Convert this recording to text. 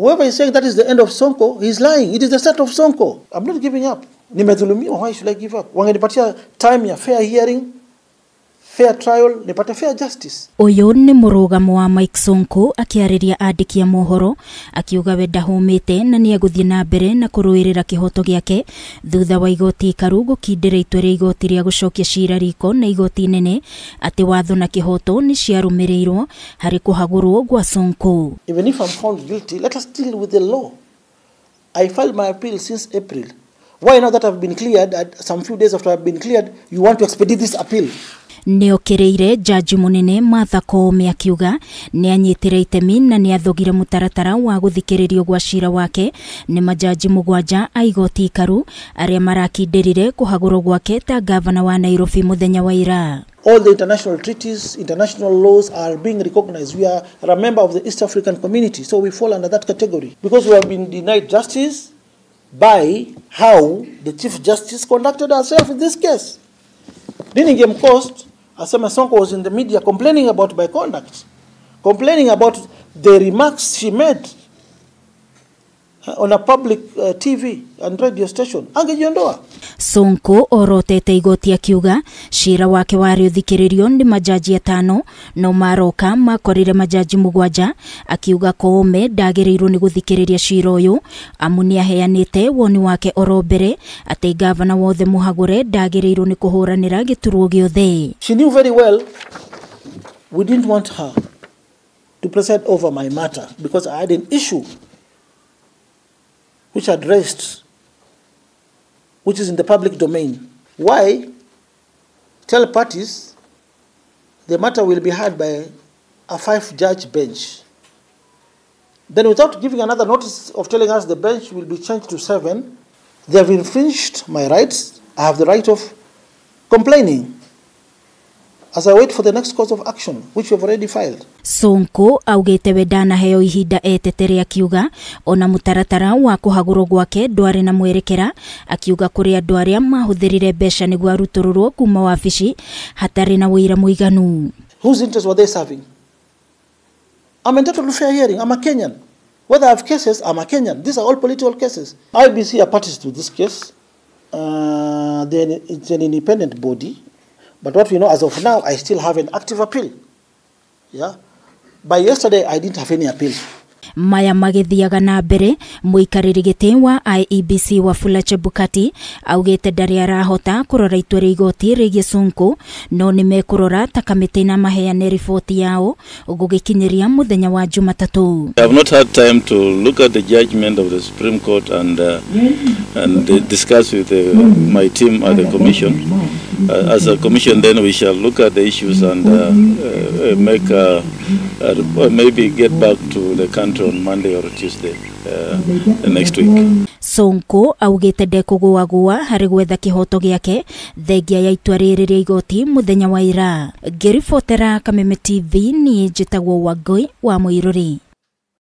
whoever is saying that is the end of Sonko, he's lying. It is the start of Sonko. I'm not giving up. Nimedhulumiwa, why should I give up? Wangenipatia time ya fair hearing, fair trial, nipate fair justice. Uyu ni murugamo wa Mike Sonko akiariria andiki a mohoro akiuga we Ndihumite na nieguthie na mbere na kuruirira kihoto giake thutha wa igoti ikaru gukindira itua ria igoti ria gucokia ciira riko na igoti-ini ati watho na kihoto ni ciarumirirwo hari kuhagurwo gwa Sonko. Even if I'm found guilty, let us deal with the law. I filed my appeal since April. Why now that I've been cleared, some few days after I've been cleared, you want to expedite this appeal? Niokiriire Jaji Munene Martha Koome akiuga ni anyitire itemi na ni athogire mutaratara wa guthikiririo gwa ciira wake ni majaji mugwanja a igoti ikaru aria marakindirire kuhagurwo gwake ta gavana wa Nairobi muthenya wa ira. All the international treaties, international laws are being recognized. We are a member of the East African community, so we fall under that category. Because we have been denied justice by how the Chief Justice conducted herself in this case. Didn't give cost. Asema Sonko was in the media complaining about my conduct, complaining about the remarks she made on a public TV and radio station. Angejiondoa. Sonko orotete igoti akiuga ciira wake wari uthikiririo ni majaji 5 no maroka makorire majaji mugwanja akiuga Koome ndagiriirwo ni guthikiriria ciira uyu amuni aheanite woni wake orombere ati gavana wothe muhagure ndagiriirwo ni kuhuranira giturwa giothe. She knew very well we didn't want her to preside over my matter because I had an issue which had raised, which is in the public domain. Why tell parties the matter will be heard by a 5-judge bench? Then without giving another notice of telling us the bench will be changed to 7, they have infringed my rights. I have the right of complaining as I wait for the next course of action, which we have already filed. Sonko augete we ndanaheo ihinda etetere akiuga ona mutaratara wa kuhagurwo gwake ndwari na mwerekera akiuga kuri andu aria mahuthirire mbeca niguo arutururwo kuma wabici hatari na wira muiganu. Whose interest were they serving? I'm entitled to fair hearing. I'm a Kenyan. Whether I have cases, I'm a Kenyan. These are all political cases. IBC are parties to this case. It's an independent body. But what we know as of now, I still have an active appeal. Yeah. By yesterday, I didn't have any appeal. Maya magithiaga na mbere muikariri giti wa IEBC Wafula Chebukati augete ndari arahota kurora itua ria igoti rigie Sonko no ni mekurora ta kamiti na maheane ripoti yao gugikinyiria muthenya wa Jumatatu. I have not had time to look at the judgment of the Supreme Court and discuss with my team at the commission. As a commission, then we shall look at the issues and make maybe get back to the country on Monday or Tuesday next week. Sonko augete ndekugua hari gwetha kihoto giake thengia ya itua riri ria igoti muthenya wa ira. Ngiribotera Kameme TV ni njitagwo Wangui wa Muiruri.